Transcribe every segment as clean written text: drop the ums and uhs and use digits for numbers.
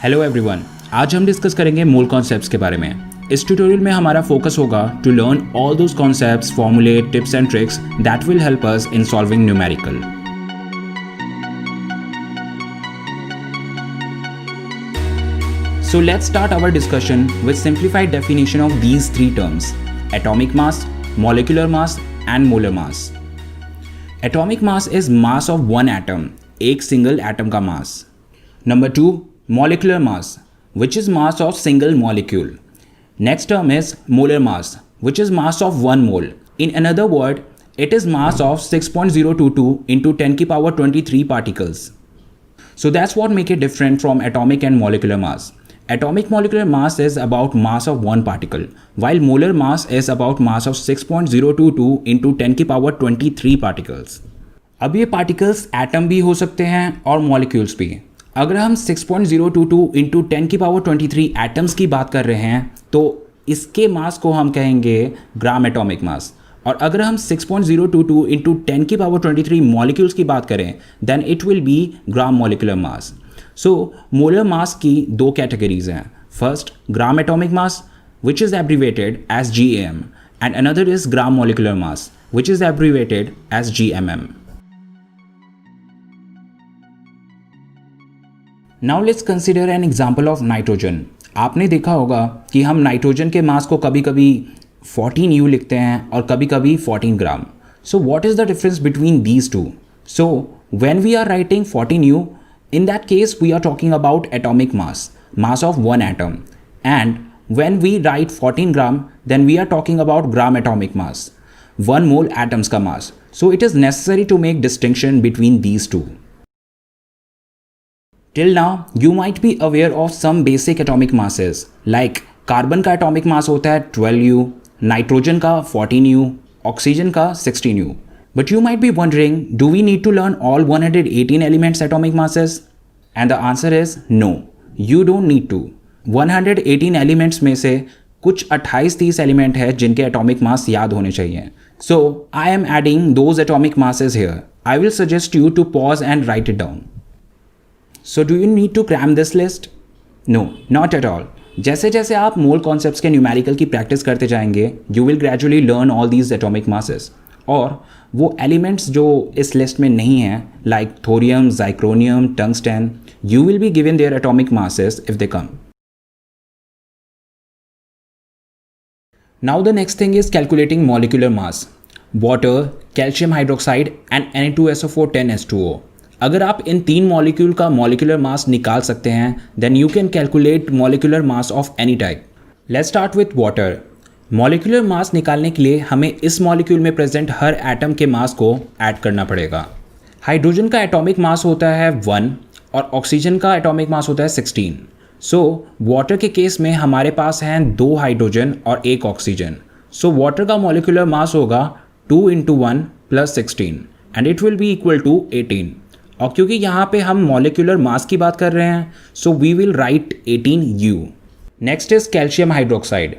Hello everyone, आज हम discuss करेंगे मोल कॉन्सेप्ट्स के बारे में। इस ट्यूटोरियल में हमारा फोकस होगा to learn all those concepts, फॉर्मूले, tips and tricks that will help us in solving numerical. So let's start our discussion with simplified definition of these three terms: atomic mass, molecular mass and molar mass. Atomic mass is mass of one atom, एक single atom का mass. Number 2, molecular mass, which is mass of single molecule. Next term is molar mass, which is mass of 1 mole. In another word, it is mass of 6.022 into 10 की power 23 particles. So that's what make it different from atomic and molecular mass. Atomic molecular mass is about mass of one particle, while molar mass is about mass of 6.022 into 10 की power 23 particles. अब ये particles atom भी हो सकते हैं और molecules भी। अगर हम 6.022 into 10 की power 23 atoms की बात कर रहे हैं तो इसके मास को हम कहेंगे ग्राम एटॉमिक मास, और अगर हम 6.022 into 10 की पावर 23 मॉलिक्यूल्स की बात करें then it will be gram molecular mass. So molar mass की दो कैटेगरीज हैं। First, gram atomic mass which is abbreviated as GAM, and another is gram molecular mass which is abbreviated as GMM। Now let's consider an example of nitrogen. आपने देखा होगा कि हम nitrogen के मास को कभी कभी 14 U लिखते हैं और कभी कभी 14 gram. So what is the difference between these two? So when we are writing 14 U, in that case we are talking about atomic mass of one atom, and when we write 14 gram then we are talking about gram atomic mass, 1 mole atoms का mass. So it is necessary to make distinction between these two. Till now you might be aware of some basic atomic masses like carbon का atomic mass होता है 12U, nitrogen का 14U, oxygen का 16U. But you might be wondering, do we need to learn all 118 elements atomic masses? And the answer is no, you don't need to. 118 elements में से कुछ 28-30 element है जिनके atomic mass याद होने चाहिए. So I am adding those atomic masses here. I will suggest you to pause and write it down. So do you need to cram this list? No, not at all. जैसे जैसे आप मोल concepts के numerical की practice करते जाएंगे you will gradually learn all these atomic masses. और वो elements जो इस लिस्ट में नहीं हैं like thorium, zirconium, tungsten, you will be given their atomic masses if they come. Now the next thing is calculating molecular mass. Water, calcium hydroxide and Na2SO4 10H2O। अगर आप इन तीन मॉलिक्यूल का molecular मास निकाल सकते हैं then you can calculate molecular mass of any type. Let's start with water. Molecular mass निकालने के लिए हमें इस मॉलिक्यूल में प्रेजेंट हर एटम के मास को ऐड करना पड़ेगा। हाइड्रोजन का एटॉमिक मास होता है 1 और ऑक्सीजन का एटॉमिक मास होता है 16। सो वाटर के केस में हमारे पास हैं 2 हाइड्रोजन और 1 ऑक्सीजन। सो वाटर का मॉलिक्यूलर मास होगा 2 × 1 + 16 and it will be equal to 18। और क्योंकि यहाँ पे हम मॉलिक्यूलर मास की बात कर रहे हैं so we will write 18U। Next is calcium hydroxide.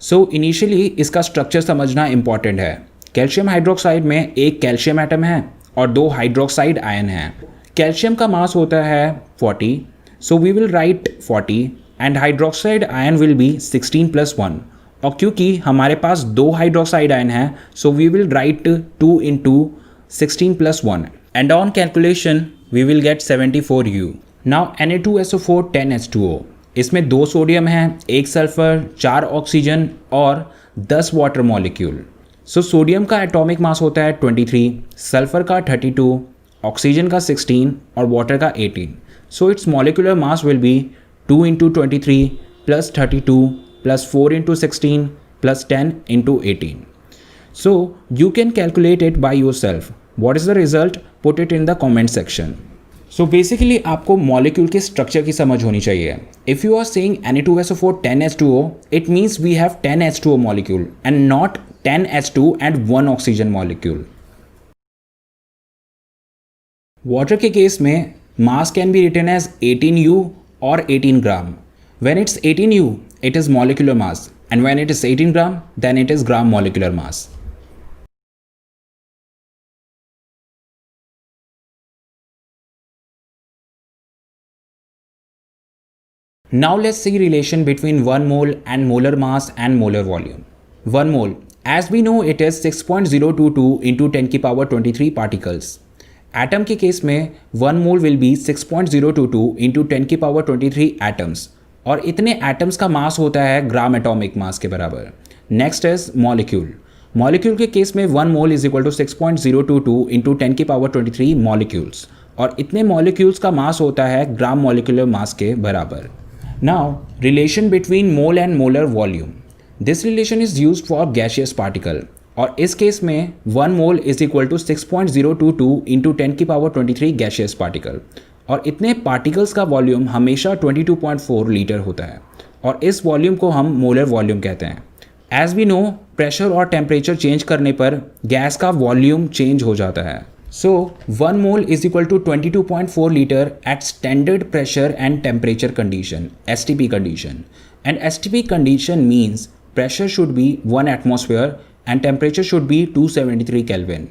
So initially इसका स्ट्रक्चर समझना इंपॉर्टेंट है। कैल्शियम हाइड्रोक्साइड में एक कैल्शियम एटम है और 2 हाइड्रोक्साइड आयन हैं। कैल्शियम का मास होता है 40, so we will write 40 and hydroxide ion will be 16 + 1। और क्योंकि हमारे पास 2 हाइड्रोक्साइड आयन हैं so we will write 2 × 16 + 1 and on calculation we will get 74U। Now Na2SO4 10H2O। इसमें 2 सोडियम हैं, 1 सल्फर, 4 ऑक्सीजन और 10 वाटर मॉलिक्यूल। सो सोडियम का atomic mass होता है 23, सल्फर का 32, ऑक्सीजन का 16 और वाटर का 18। So it's molecular mass will be 2 × 23 + 32 + 4 × 16 + 10 × 18। So you can calculate it by yourself. What is the result? Put it in the comment section. So basically आपको molecule के structure की समझ होनी चाहिए। If you are saying Na2SO4 10H2O, it means we have 10H2O molecule and not 10H2 and 1 oxygen molecule. Water के case में mass can be written as 18U और 18 gram. When it's 18U it is molecular mass and when it is 18 gram then it is gram molecular mass. Now let's see relation between 1 mole and molar mass and molar volume. 1 mole, as we know it is 6.022 into 10 की power 23 particles. Atom के case में 1 मोल will be 6.022 into 10 की power 23 atoms, और इतने atoms का मास होता है ग्राम atomic mass के बराबर. Next is molecule. मॉलिक्यूल के केस में 1 mole is equal to 6.022 into 10 की पावर 23 मॉलिक्यूल्स, और इतने मॉलिक्यूल्स का मास होता है ग्राम मॉलिक्यूलर मास के बराबर. Now relation between mole and molar volume. This relation is used for gaseous particle, और इस केस में 1 mole is equal to 6.022 into 10 की पावर 23 गैसियस पार्टिकल, और इतने पार्टिकल्स का वॉल्यूम हमेशा 22.4 लीटर होता है, और इस वॉल्यूम को हम मोलर वॉल्यूम कहते हैं. एज वी नो प्रेशर और टेम्परेचर चेंज करने पर गैस का वॉल्यूम चेंज हो जाता है. So 1 mole is equal to 22.4 litre at standard pressure and temperature condition, STP condition. And STP condition means pressure should be 1 atmosphere and temperature should be 273 Kelvin.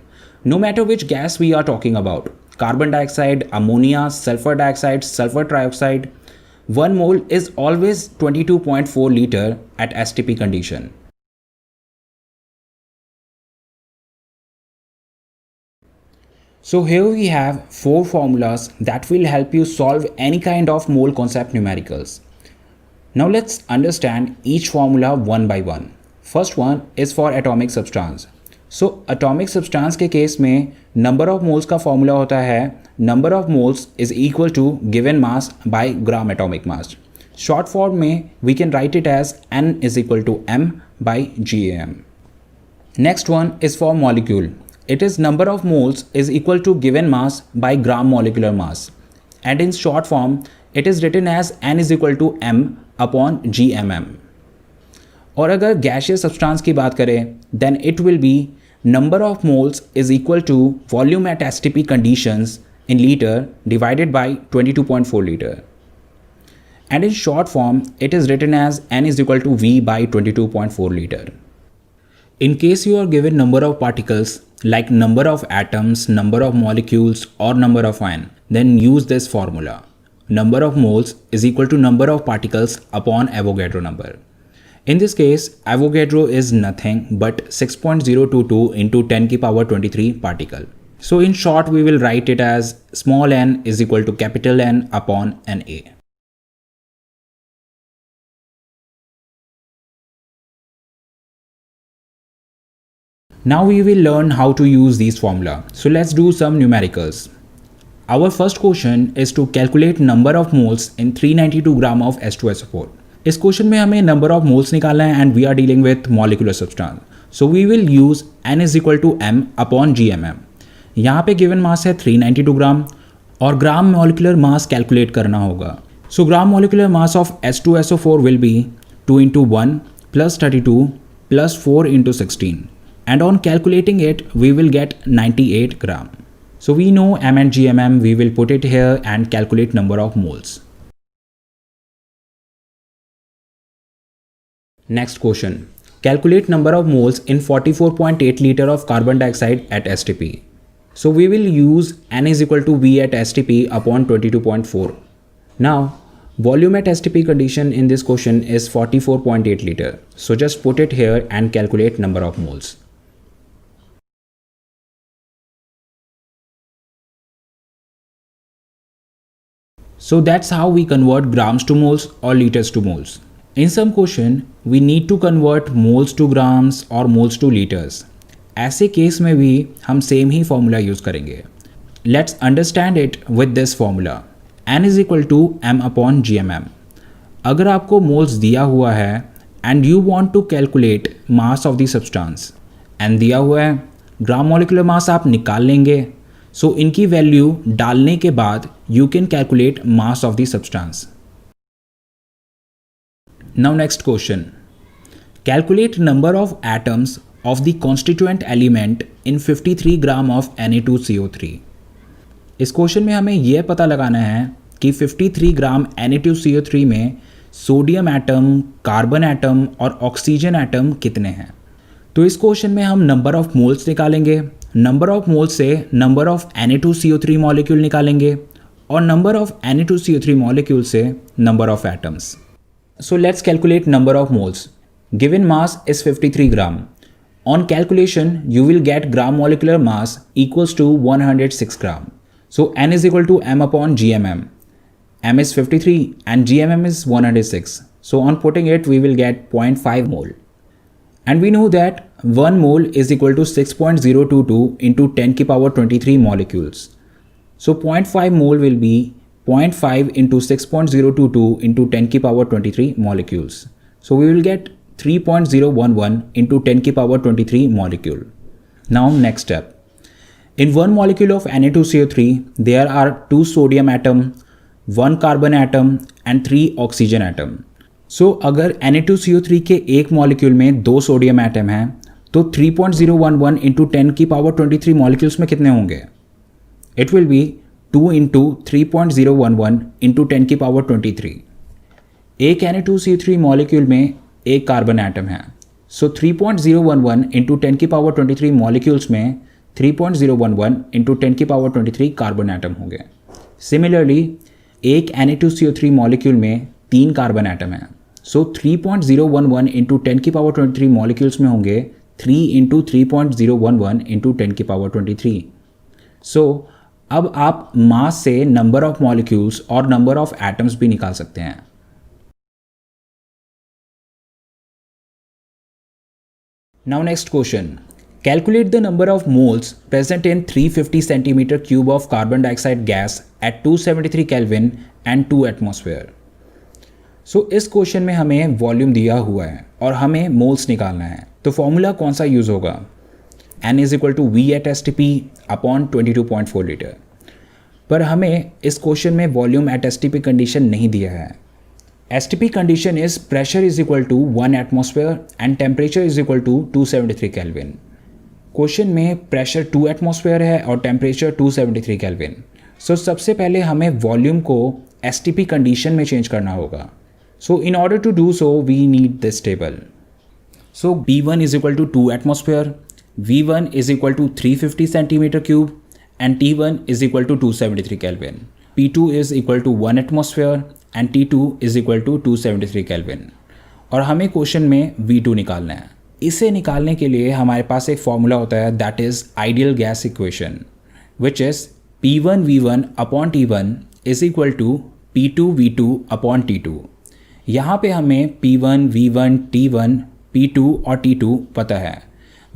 No matter which gas we are talking about, carbon dioxide, ammonia, sulfur dioxide, sulfur trioxide, 1 mole is always 22.4 liter at STP condition. So here we have 4 formulas that will help you solve any kind of mole concept numericals. Now let's understand each formula one by one. First one is for atomic substance. So atomic substance के case में number of moles का formula होता है number of moles is equal to given mass by gram atomic mass. Short form में we can write it as N is equal to M by GAM. Next one is for molecule. It is number of moles is equal to given mass by gram molecular mass. And in short form it is written as N is equal to M upon GMM. और अगर gaseous substance की बात करें then it will be number of moles is equal to volume at STP conditions in litre divided by 22.4 litre. And in short form it is written as N is equal to V by 22.4 litre. In case you are given number of particles like number of atoms, number of molecules or number of ion, then use this formula. Number of moles is equal to number of particles upon Avogadro number. In this case, Avogadro is nothing but 6.022 into 10 की power 23 particle. So in short, we will write it as small n is equal to capital N upon Na. Now we will learn how to use these formula. So let's do some numericals. Our first question is to calculate number of moles in 392 gram of H2SO4. इस question में हमें number of moles निकालना है and we are dealing with molecular substance. So we will use N is equal to M upon GMM. यहाँ पे given mass है 392 ग्राम और ग्राम molecular मास calculate करना होगा. So gram molecular mass of H2SO4 will be 2 into 1 plus 32 plus 4 into 16, and on calculating it we will get 98 gram. So we know M and GMM, we will put it here and calculate number of moles. Next question. Calculate number of moles in 44.8 liter of carbon dioxide at STP. So we will use N is equal to V at STP upon 22.4. Now volume at STP condition in this question is 44.8 liter. So just put it here and calculate number of moles. So that's how we convert grams to moles or liters to moles. In some question, we need to convert moles to grams or moles to liters. ऐसे case में भी हम same ही formula use करेंगे. Let's understand it with this formula. N is equal to M upon GMM. अगर आपको moles दिया हुआ है and you want to calculate mass of the substance, N दिया हुआ है, ग्राम मॉलिकुलर मास आप निकाल लेंगे. सो इनकी वैल्यू डालने के बाद you can calculate mass of the substance. Now next question. Calculate number of atoms of the constituent element in 53 gram of Na2CO3. इस क्वेश्चन में हमें यह पता लगाना है कि 53 ग्राम Na2CO3 में सोडियम एटम, कार्बन एटम और ऑक्सीजन एटम कितने हैं. तो इस क्वेश्चन में हम नंबर ऑफ मोल्स निकालेंगे. नंबर ऑफ मोल्स से नंबर ऑफ Na2CO3 मॉलिक्यूल निकालेंगे और नंबर ऑफ Na2CO3 मॉलिक्यूल से number of atoms. So let's calculate number of moles. Given mass is 53 gram. On calculation, you will get gram molecular mass equals to 106 gram. So N is equal to M upon GMM. M is 53 and GMM is 106. So on putting it, we will get 0.5 mole. And we know that 1 mole is equal to 6.022 into 10 की power 23 molecules. So 0.5 mole will be 0.5 into 6.022 into 10 की power 23 molecules. So we will get 3.011 into 10 की power 23 molecule. Now next step. In one molecule of Na2CO3, there are 2 sodium atom, 1 carbon atom and 3 oxygen atom. So अगर Na2CO3 के एक molecule में 2 sodium atom हैं तो 3.011 into 10 की power 23 molecules में कितने होंगे? It will be 2 into 3.011 into 10 की पावर 23. एक Na2CO3 मॉलिक्यूल में एक कार्बन एटम है। सो 3.011 इंटू 10 की पावर 23 मॉलिक्यूल्स में 3.011 इंटू 10 की पावर 23 कार्बन एटम होंगे। सिमिलरली एक Na2CO3 मॉलिक्यूल में 3 कार्बन एटम है। सो 3.011 इंटू 10 की पावर 23 मॉलिक्यूल्स में होंगे 3 इंटू 3.011 इंटू 10 की पावर 23। सो अब आप मास से नंबर ऑफ मॉलिक्यूल्स और नंबर ऑफ एटम्स भी निकाल सकते हैं। Now next question. Calculate the number of moles present in 350 centimeter cube of carbon dioxide gas at 273 Kelvin and 2 atmosphere. So इस क्वेश्चन में हमें वॉल्यूम दिया हुआ है और हमें मोल्स निकालना है। तो फॉर्मूला कौन सा यूज़ होगा? N is equal to V at STP upon 22.4 litre. पर हमें इस क्वेश्चन में वॉल्यूम एट STP कंडीशन नहीं दिया है। STP condition is pressure is equal to 1 atmosphere and temperature is equal to 273 Kelvin. Question में प्रेशर 2 एटमॉस्फेयर है और टेम्परेचर 273 केल्विन। सो सबसे पहले हमें वॉल्यूम को STP कंडीशन में चेंज करना होगा। So in order to do so we need this table. So B1 is equal to 2 atmosphere, V1 is equal to 350 centimeter cube and T1 is equal to 273 Kelvin. P2 is equal to 1 atmosphere and T2 is equal to 273 Kelvin. और हमें question में V2 निकालना है। इसे निकालने के लिए हमारे पास एक फॉर्मूला होता है that is ideal gas equation which is P1V1 upon T1 is equal to P2V2 upon T2। यहाँ पे हमें P1, V1, T1, P2 और T2 पता है।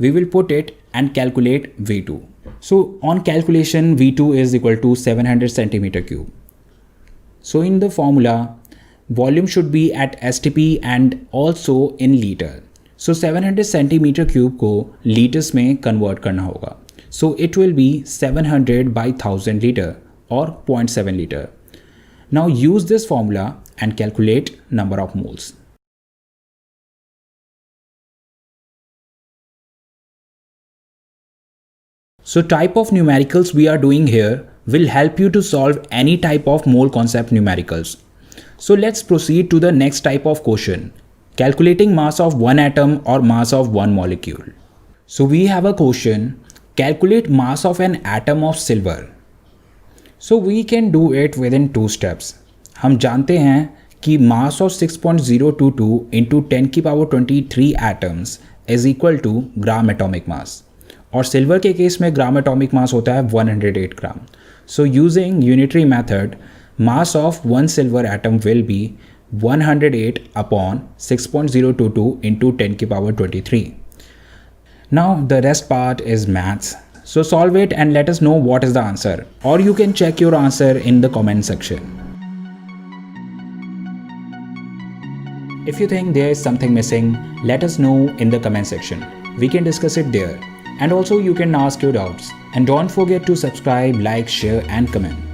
We will put it and calculate V2. So on calculation V2 is equal to 700 centimeter cube. So in the formula, volume should be at STP and also in liter. So 700 centimeter cube को liters में convert करना होगा. So it will be 700 by 1000 liter or 0.7 liter. Now use this formula and calculate number of moles. So type of numericals we are doing here will help you to solve any type of mole concept numericals. So let's proceed to the next type of question. Calculating mass of one atom or mass of one molecule. So we have a question. Calculate mass of an atom of silver. So we can do it within 2 steps. हम जानते हैं कि mass of 6.022 into 10 की power 23 atoms is equal to gram atomic mass. और silver के case में gram atomic mass होता है 108 gram. So using unitary method mass of one silver atom will be 108 upon 6.022 into 10 की power 23। Now the rest part is maths. So solve it and let us know what is the answer और you can check your answer in the comment section. If you think there is something missing, let us know in the comment section. We can discuss it there. And also you can ask your doubts. And don't forget to subscribe, like, share and comment.